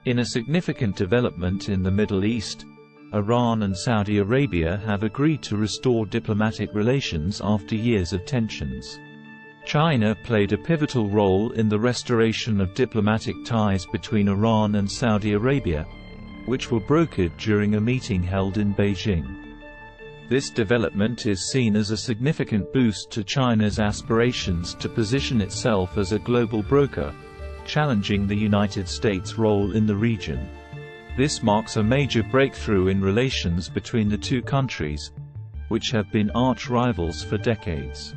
In a significant development in the Middle East, Iran and Saudi Arabia have agreed to restore diplomatic relations after years of tensions. China played a pivotal role in the restoration of diplomatic ties between Iran and Saudi Arabia, which were brokered during a meeting held in Beijing. This development is seen as a significant boost to China's aspirations to position itself as a global broker, challenging the United States' role in the region. This marks a major breakthrough in relations between the two countries, which have been arch-rivals for decades.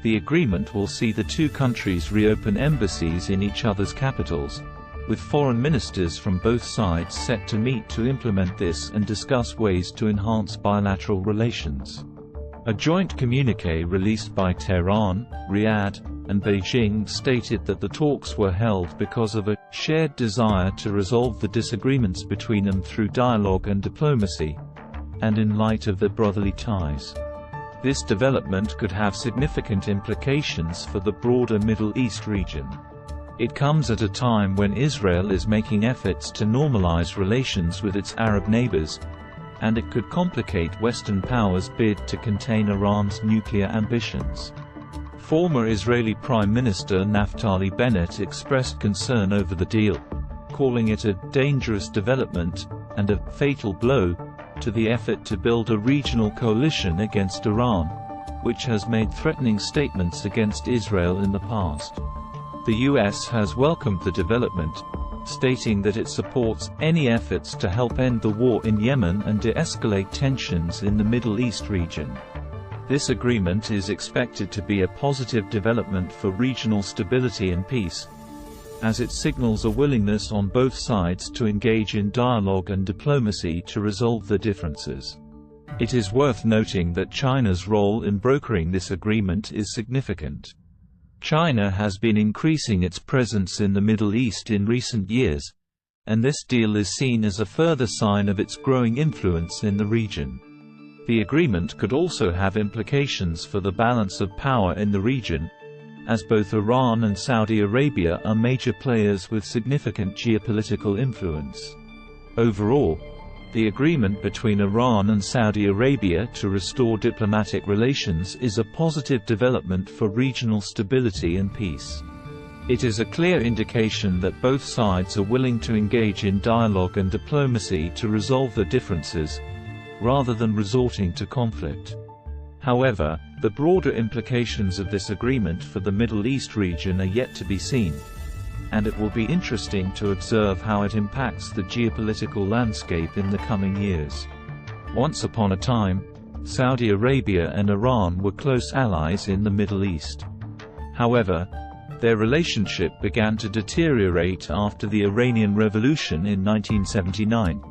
The agreement will see the two countries reopen embassies in each other's capitals, with foreign ministers from both sides set to meet to implement this and discuss ways to enhance bilateral relations. A joint communique released by Tehran, Riyadh, and Beijing stated that the talks were held because of a shared desire to resolve the disagreements between them through dialogue and diplomacy, and in light of their brotherly ties. This development could have significant implications for the broader Middle East region. It comes at a time when Israel is making efforts to normalize relations with its Arab neighbors, and it could complicate Western powers' bid to contain Iran's nuclear ambitions. Former Israeli Prime Minister Naftali Bennett expressed concern over the deal, calling it a dangerous development and a fatal blow to the effort to build a regional coalition against Iran, which has made threatening statements against Israel in the past. The U.S. has welcomed the development, stating that it supports any efforts to help end the war in Yemen and de-escalate tensions in the Middle East region. This agreement is expected to be a positive development for regional stability and peace, as it signals a willingness on both sides to engage in dialogue and diplomacy to resolve their differences. It is worth noting that China's role in brokering this agreement is significant. China has been increasing its presence in the Middle East in recent years, and this deal is seen as a further sign of its growing influence in the region. The agreement could also have implications for the balance of power in the region, as both Iran and Saudi Arabia are major players with significant geopolitical influence. Overall, the agreement between Iran and Saudi Arabia to restore diplomatic relations is a positive development for regional stability and peace. It is a clear indication that both sides are willing to engage in dialogue and diplomacy to resolve their differences, rather than resorting to conflict. However, the broader implications of this agreement for the Middle East region are yet to be seen, and it will be interesting to observe how it impacts the geopolitical landscape in the coming years. Once upon a time, Saudi Arabia and Iran were close allies in the Middle East. However, their relationship began to deteriorate after the Iranian Revolution in 1979,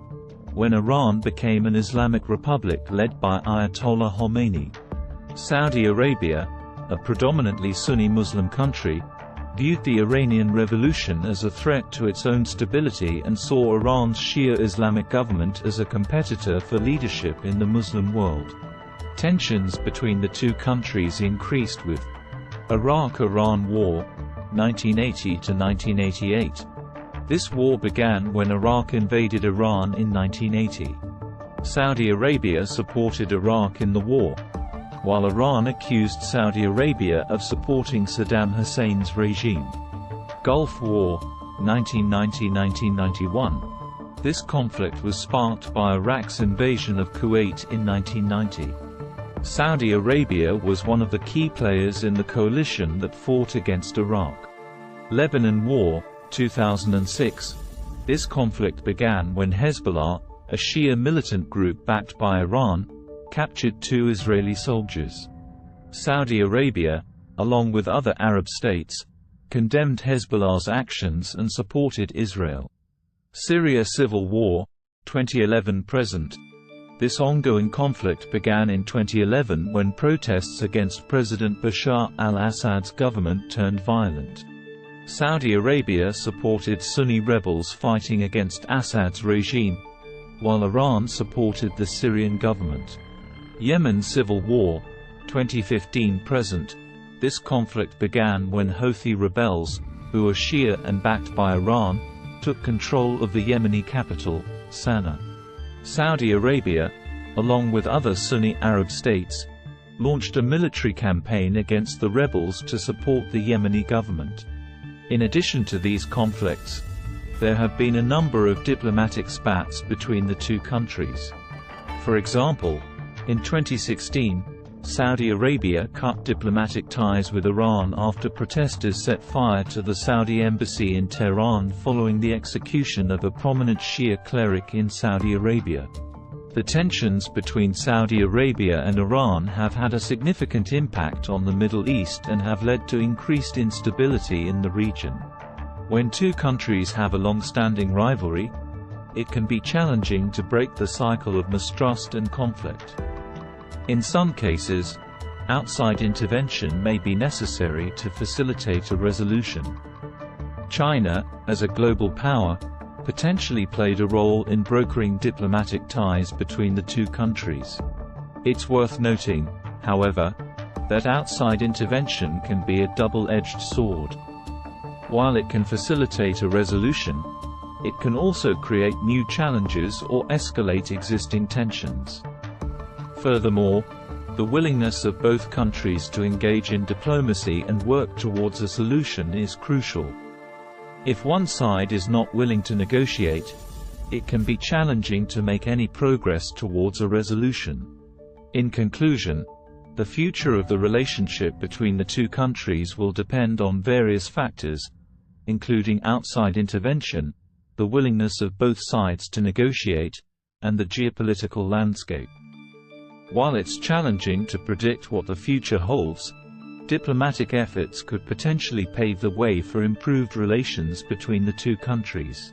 when Iran became an Islamic republic led by Ayatollah Khomeini. Saudi Arabia, a predominantly Sunni Muslim country, viewed the Iranian Revolution as a threat to its own stability and saw Iran's Shia Islamic government as a competitor for leadership in the Muslim world. Tensions between the two countries increased with Iraq-Iran War, 1980 to 1988. This war began when Iraq invaded Iran in 1980. Saudi Arabia supported Iraq in the war, while Iran accused Saudi Arabia of supporting Saddam Hussein's regime. Gulf War, 1990–1991. This conflict was sparked by Iraq's invasion of Kuwait in 1990. Saudi Arabia was one of the key players in the coalition that fought against Iraq. Lebanon War, 2006. This conflict began when Hezbollah, a Shia militant group backed by Iran, captured 2 Israeli soldiers. Saudi Arabia, along with other Arab states, condemned Hezbollah's actions and supported Israel. Syria Civil War, 2011–present. This ongoing conflict began in 2011 when protests against President Bashar al-Assad's government turned violent. Saudi Arabia supported Sunni rebels fighting against Assad's regime, while Iran supported the Syrian government. Yemen Civil War, 2015–present. This conflict began when Houthi rebels, who are Shia and backed by Iran, took control of the Yemeni capital, Sana'a. Saudi Arabia, along with other Sunni Arab states, launched a military campaign against the rebels to support the Yemeni government. In addition to these conflicts, there have been a number of diplomatic spats between the two countries. For example, in 2016, Saudi Arabia cut diplomatic ties with Iran after protesters set fire to the Saudi embassy in Tehran following the execution of a prominent Shia cleric in Saudi Arabia. The tensions between Saudi Arabia and Iran have had a significant impact on the Middle East and have led to increased instability in the region. When two countries have a long-standing rivalry, it can be challenging to break the cycle of mistrust and conflict. In some cases, outside intervention may be necessary to facilitate a resolution. China, as a global power, potentially played a role in brokering diplomatic ties between the two countries. It's worth noting, however, that outside intervention can be a double-edged sword. While it can facilitate a resolution, it can also create new challenges or escalate existing tensions. Furthermore, the willingness of both countries to engage in diplomacy and work towards a solution is crucial. If one side is not willing to negotiate, it can be challenging to make any progress towards a resolution. In conclusion, the future of the relationship between the two countries will depend on various factors, including outside intervention, the willingness of both sides to negotiate, and the geopolitical landscape. While it's challenging to predict what the future holds, diplomatic efforts could potentially pave the way for improved relations between the two countries.